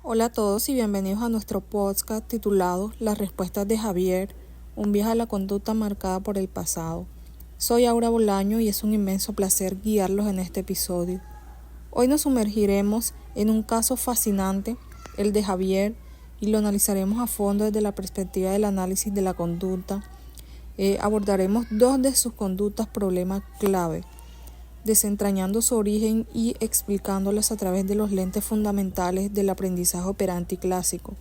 Hola a todos y bienvenidos a nuestro podcast titulado Las respuestas de Javier, un viaje a la conducta marcada por el pasado. Soy Aura Bolaño y es un inmenso placer guiarlos en este episodio. Hoy nos sumergiremos en un caso fascinante, el de Javier, y lo analizaremos a fondo desde la perspectiva del análisis de la conducta. Abordaremos dos de sus conductas problemas clave, desentrañando su origen y explicándolas a través de los lentes fundamentales del aprendizaje operante y clásico.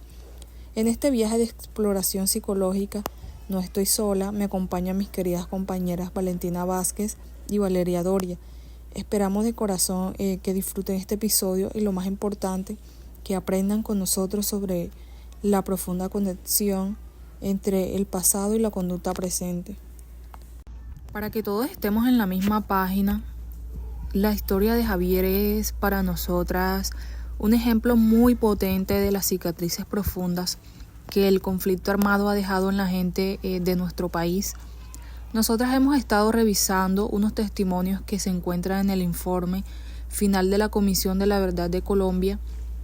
En este viaje de exploración psicológica no estoy sola, me acompañan mis queridas compañeras Valentina Vázquez y Valeria Doria. Esperamos de corazón que disfruten este episodio y lo más importante, que aprendan con nosotros sobre la profunda conexión entre el pasado y la conducta presente. Para que todos estemos en la misma página, la historia de Javier es para nosotras un ejemplo muy potente de las cicatrices profundas que el conflicto armado ha dejado en la gente de nuestro país. Nosotras hemos estado revisando unos testimonios que se encuentran en el informe final de la Comisión de la Verdad de Colombia,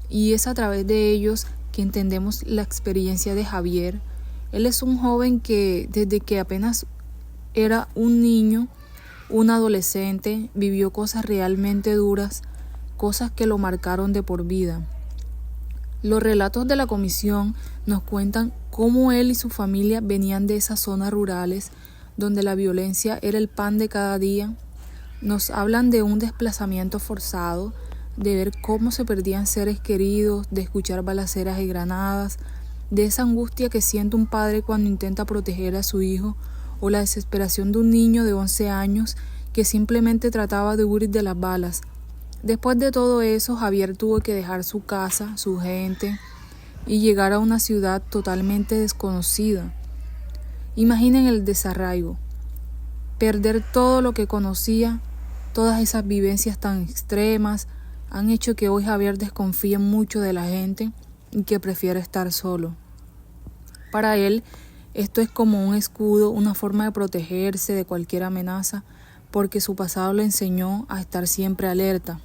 y es a través de ellos que entendemos la experiencia de Javier. Él es un joven que desde que apenas era un niño, un adolescente, vivió cosas realmente duras, cosas que lo marcaron de por vida. Los relatos de la comisión nos cuentan cómo él y su familia venían de esas zonas rurales donde la violencia era el pan de cada día. Nos hablan de un desplazamiento forzado, de ver cómo se perdían seres queridos, de escuchar balaceras y granadas, de esa angustia que siente un padre cuando intenta proteger a su hijo, o la desesperación de un niño de 11 años que simplemente trataba de huir de las balas. Después de todo eso, Javier tuvo que dejar su casa, su gente, y llegar a una ciudad totalmente desconocida. Imaginen el desarraigo, perder todo lo que conocía. Todas esas vivencias tan extremas han hecho que hoy Javier desconfíe mucho de la gente y que prefiere estar solo. Para él, esto es como un escudo, una forma de protegerse de cualquier amenaza, porque su pasado le enseñó a estar siempre alerta.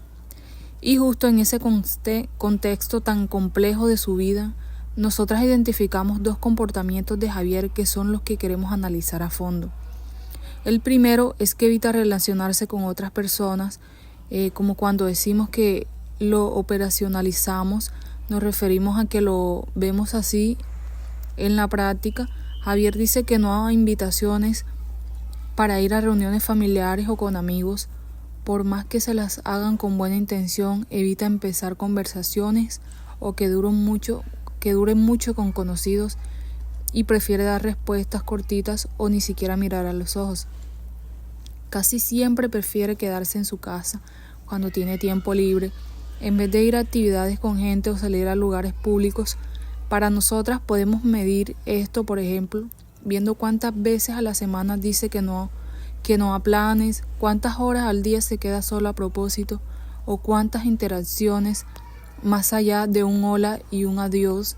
Y justo en ese contexto tan complejo de su vida, nosotras identificamos dos comportamientos de Javier que son los que queremos analizar a fondo. El primero es que evita relacionarse con otras personas, como cuando decimos que lo operacionalizamos, nos referimos a que lo vemos así en la práctica. Javier dice que no a invitaciones para ir a reuniones familiares o con amigos. Por más que se las hagan con buena intención, evita empezar conversaciones o que duren mucho con conocidos, y prefiere dar respuestas cortitas o ni siquiera mirar a los ojos. Casi siempre prefiere quedarse en su casa cuando tiene tiempo libre, en vez de ir a actividades con gente o salir a lugares públicos. Para nosotras podemos medir esto, por ejemplo, viendo cuántas veces a la semana dice que no a planes, cuántas horas al día se queda solo a propósito, o cuántas interacciones, más allá de un hola y un adiós,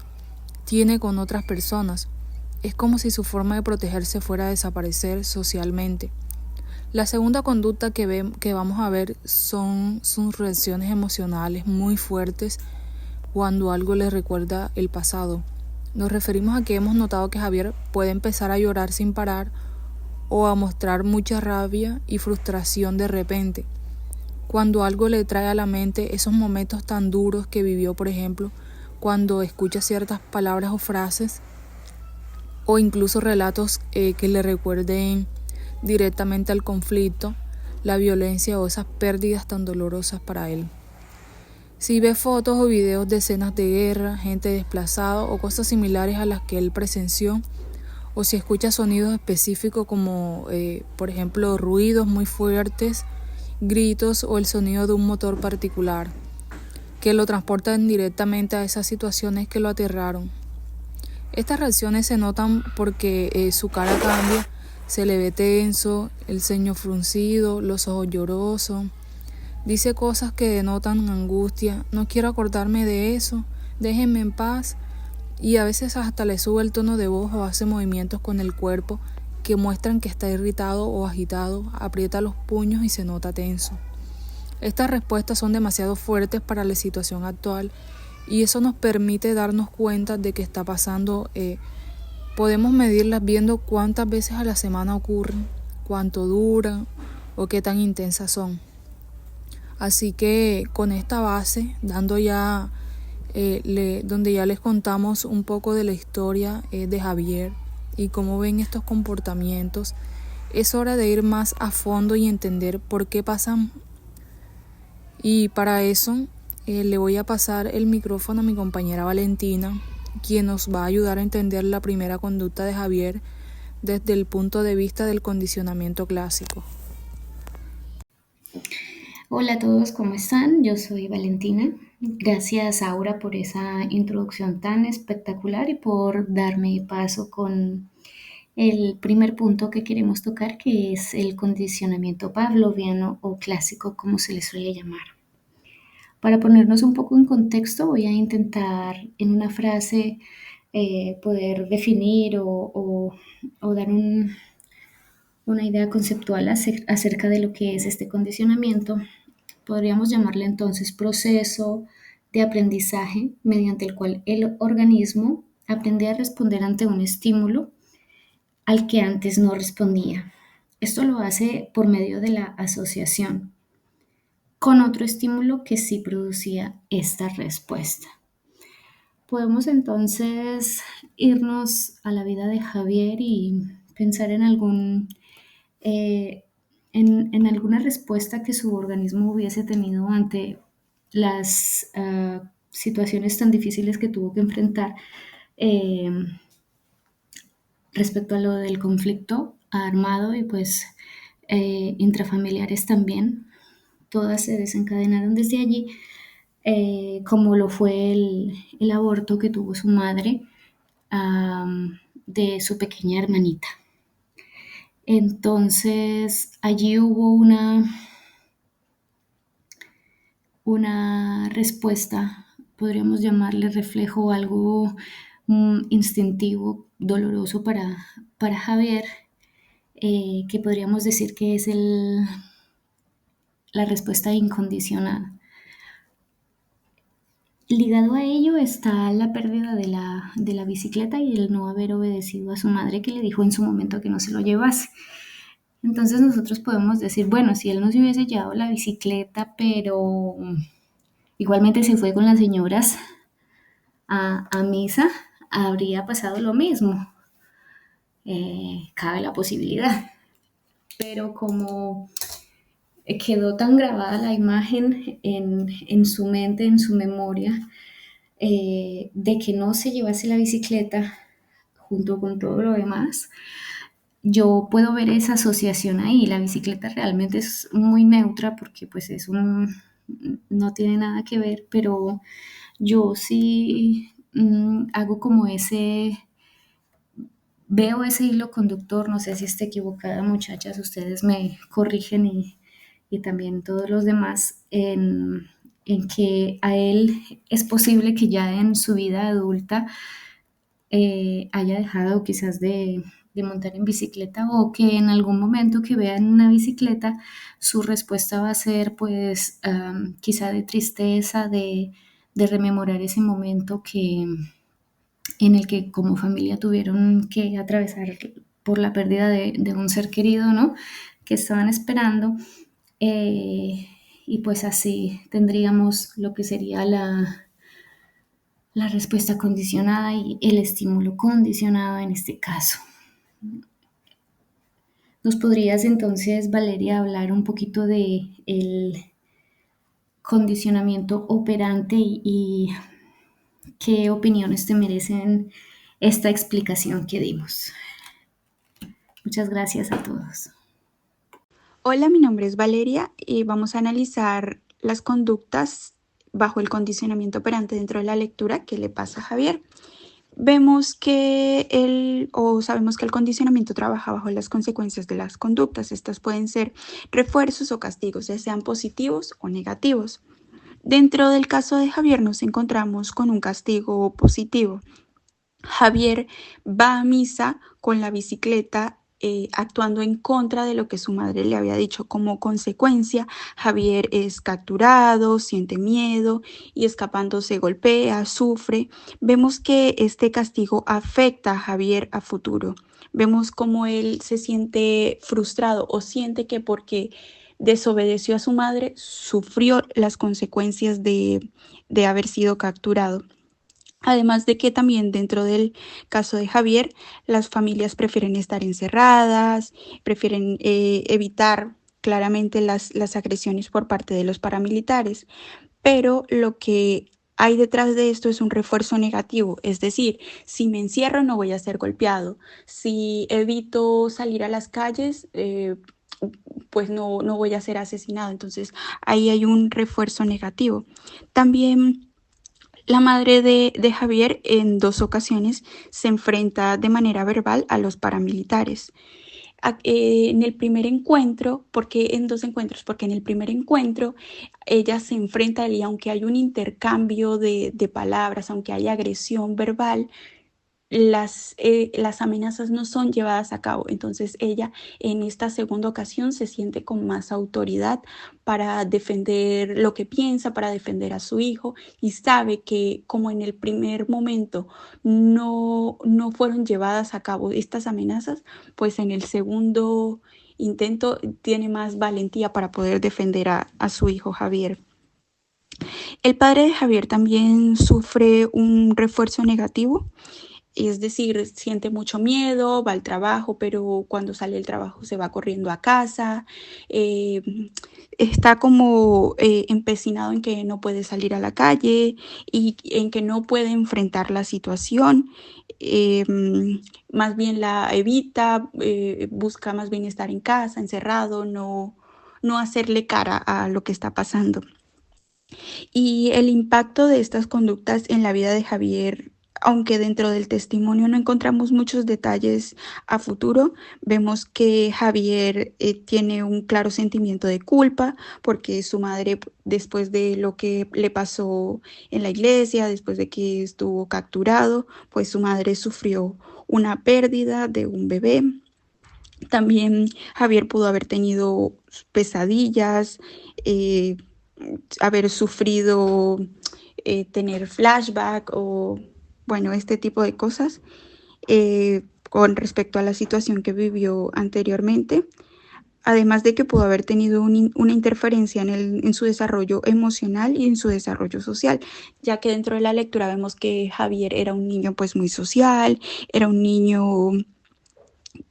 tiene con otras personas. Es como si su forma de protegerse fuera a desaparecer socialmente. La segunda conducta que vamos a ver son sus reacciones emocionales muy fuertes cuando algo le recuerda el pasado. Nos referimos a que hemos notado que Javier puede empezar a llorar sin parar o a mostrar mucha rabia y frustración de repente, cuando algo le trae a la mente esos momentos tan duros que vivió, por ejemplo, cuando escucha ciertas palabras o frases, o incluso relatos que le recuerden directamente al conflicto, la violencia o esas pérdidas tan dolorosas para él. Si ve fotos o videos de escenas de guerra, gente desplazada o cosas similares a las que él presenció, o si escucha sonidos específicos como, por ejemplo, ruidos muy fuertes, gritos o el sonido de un motor particular, que lo transportan directamente a esas situaciones que lo aterraron. Estas reacciones se notan porque su cara cambia, se le ve tenso, el ceño fruncido, los ojos llorosos. Dice cosas que denotan angustia: no quiero acordarme de eso, déjenme en paz. Y a veces hasta le sube el tono de voz o hace movimientos con el cuerpo que muestran que está irritado o agitado, aprieta los puños y se nota tenso. Estas respuestas son demasiado fuertes para la situación actual y eso nos permite darnos cuenta de que está pasando. Podemos medirlas viendo cuántas veces a la semana ocurren, cuánto duran o qué tan intensas son. Así que con esta base, donde ya les contamos un poco de la historia de Javier y cómo ven estos comportamientos, es hora de ir más a fondo y entender por qué pasan. Y para eso le voy a pasar el micrófono a mi compañera Valentina, quien nos va a ayudar a entender la primera conducta de Javier desde el punto de vista del condicionamiento clásico. Hola a todos, ¿cómo están? Yo soy Valentina. Gracias, Aura, por esa introducción tan espectacular y por darme paso con el primer punto que queremos tocar, que es el condicionamiento pavloviano o clásico, como se le suele llamar. Para ponernos un poco en contexto, voy a intentar en una frase poder definir o dar una idea conceptual acerca de lo que es este condicionamiento. Podríamos llamarle entonces proceso de aprendizaje mediante el cual el organismo aprende a responder ante un estímulo al que antes no respondía. Esto lo hace por medio de la asociación con otro estímulo que sí producía esta respuesta. Podemos entonces irnos a la vida de Javier y pensar en en alguna respuesta que su organismo hubiese tenido ante las situaciones tan difíciles que tuvo que enfrentar eh, respecto a lo del conflicto armado y pues intrafamiliares también. Todas se desencadenaron desde allí, como lo fue el aborto que tuvo su madre de su pequeña hermanita. Entonces allí hubo una respuesta, podríamos llamarle reflejo, algo instintivo, doloroso para Javier, que podríamos decir que es la respuesta incondicional. Ligado a ello está la pérdida de la bicicleta y el no haber obedecido a su madre, que le dijo en su momento que no se lo llevase. Entonces nosotros podemos decir, bueno, si él no se hubiese llevado la bicicleta, pero igualmente se fue con las señoras a misa, habría pasado lo mismo. Cabe la posibilidad. Pero como quedó tan grabada la imagen en su mente, en su memoria, de que no se llevase la bicicleta junto con todo lo demás, yo puedo ver esa asociación ahí. La bicicleta realmente es muy neutra porque pues no tiene nada que ver, pero yo sí hago como veo ese hilo conductor, no sé si esté equivocada, muchachas, ustedes me corrigen y también todos los demás, en que a él es posible que ya en su vida adulta haya dejado quizás de montar en bicicleta o que en algún momento que vea en una bicicleta su respuesta va a ser pues quizá de tristeza, de rememorar ese momento en el que como familia tuvieron que atravesar por la pérdida de un ser querido, ¿no? Que estaban esperando. Y pues así tendríamos lo que sería la respuesta condicionada y el estímulo condicionado en este caso. ¿Nos podrías entonces, Valeria, hablar un poquito de el condicionamiento operante y qué opiniones te merecen esta explicación que dimos? Muchas gracias a todos. Hola, mi nombre es Valeria y vamos a analizar las conductas bajo el condicionamiento operante dentro de la lectura que le pasa a Javier. Vemos que sabemos que el condicionamiento trabaja bajo las consecuencias de las conductas. Estas pueden ser refuerzos o castigos, ya sean positivos o negativos. Dentro del caso de Javier nos encontramos con un castigo positivo. Javier va a misa con la bicicleta actuando en contra de lo que su madre le había dicho. Como consecuencia, Javier es capturado, siente miedo y escapando se golpea, sufre. Vemos que este castigo afecta a Javier a futuro. Vemos cómo él se siente frustrado o siente que porque desobedeció a su madre, sufrió las consecuencias de haber sido capturado. Además de que también dentro del caso de Javier, las familias prefieren estar encerradas, prefieren evitar claramente las agresiones por parte de los paramilitares, pero lo que hay detrás de esto es un refuerzo negativo, es decir, si me encierro no voy a ser golpeado, si evito salir a las calles, pues no voy a ser asesinado, entonces ahí hay un refuerzo negativo. También la madre de Javier en 2 ocasiones se enfrenta de manera verbal a los paramilitares. En el primer encuentro, porque en 2 encuentros, porque en el primer encuentro ella se enfrenta a él y aunque hay un intercambio de palabras, aunque hay agresión verbal, las amenazas no son llevadas a cabo. Entonces ella en esta segunda ocasión se siente con más autoridad para defender lo que piensa, para defender a su hijo y sabe que como en el primer momento no fueron llevadas a cabo estas amenazas, pues en el segundo intento tiene más valentía para poder defender a su hijo Javier. El padre de Javier también sufre un refuerzo negativo. Es decir, siente mucho miedo, va al trabajo, pero cuando sale del trabajo se va corriendo a casa, está como empecinado en que no puede salir a la calle y en que no puede enfrentar la situación, más bien la evita, busca más bien estar en casa, encerrado, no hacerle cara a lo que está pasando. Y el impacto de estas conductas en la vida de Javier, aunque dentro del testimonio no encontramos muchos detalles a futuro, vemos que Javier tiene un claro sentimiento de culpa porque su madre, después de lo que le pasó en la iglesia, después de que estuvo capturado, pues su madre sufrió una pérdida de un bebé. También Javier pudo haber tenido pesadillas, haber sufrido, tener flashback o bueno, este tipo de cosas con respecto a la situación que vivió anteriormente. Además de que pudo haber tenido una interferencia en su desarrollo emocional y en su desarrollo social, ya que dentro de la lectura vemos que Javier era un niño pues muy social, era un niño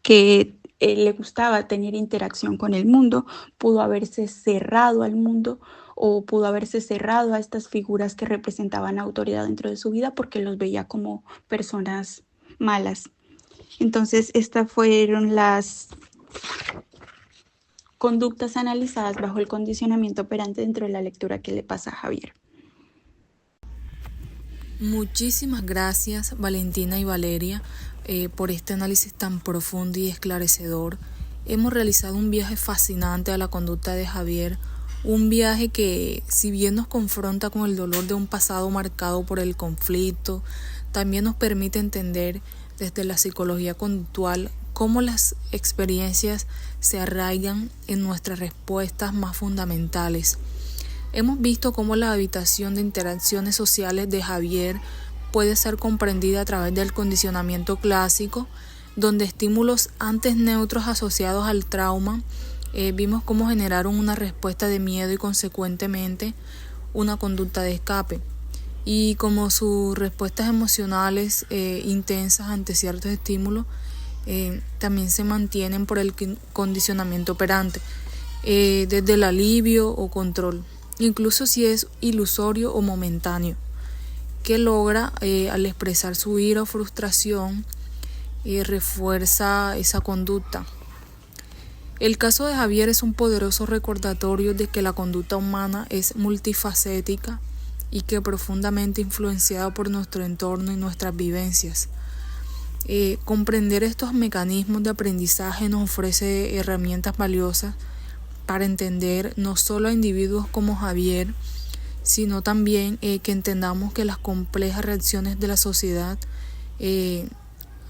que le gustaba tener interacción con el mundo, pudo haberse cerrado al mundo o pudo haberse cerrado a estas figuras que representaban autoridad dentro de su vida porque los veía como personas malas. Entonces, estas fueron las conductas analizadas bajo el condicionamiento operante dentro de la lectura que le pasa a Javier. Muchísimas gracias, Valentina y Valeria, por este análisis tan profundo y esclarecedor. Hemos realizado un viaje fascinante a la conducta de Javier, un viaje que, si bien nos confronta con el dolor de un pasado marcado por el conflicto, también nos permite entender desde la psicología conductual cómo las experiencias se arraigan en nuestras respuestas más fundamentales. Hemos visto cómo la habitación de interacciones sociales de Javier puede ser comprendida a través del condicionamiento clásico, donde estímulos antes neutros asociados al trauma vimos cómo generaron una respuesta de miedo y consecuentemente una conducta de escape. Y como sus respuestas emocionales intensas ante ciertos estímulos también se mantienen por el condicionamiento operante, desde el alivio o control, incluso si es ilusorio o momentáneo, que logra al expresar su ira o frustración refuerza esa conducta. El caso de Javier es un poderoso recordatorio de que la conducta humana es multifacética y que profundamente influenciada por nuestro entorno y nuestras vivencias. Comprender estos mecanismos de aprendizaje nos ofrece herramientas valiosas para entender no solo a individuos como Javier, sino también que entendamos que las complejas reacciones de la sociedad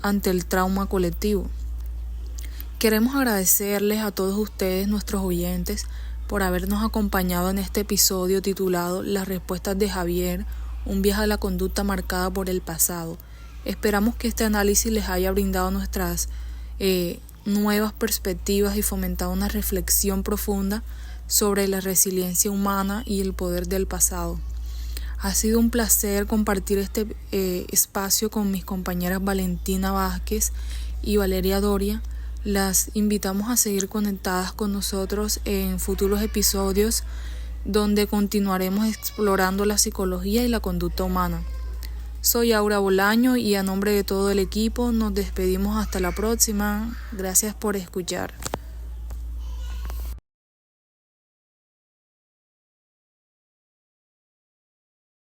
ante el trauma colectivo. Queremos agradecerles a todos ustedes, nuestros oyentes, por habernos acompañado en este episodio titulado Las respuestas de Javier, un viaje a la conducta marcada por el pasado. Esperamos que este análisis les haya brindado nuestras nuevas perspectivas y fomentado una reflexión profunda sobre la resiliencia humana y el poder del pasado. Ha sido un placer compartir este espacio con mis compañeras Valentina Vázquez y Valeria Doria. Las invitamos a seguir conectadas con nosotros en futuros episodios donde continuaremos explorando la psicología y la conducta humana. Soy Aura Bolaño y a nombre de todo el equipo nos despedimos hasta la próxima. Gracias por escuchar.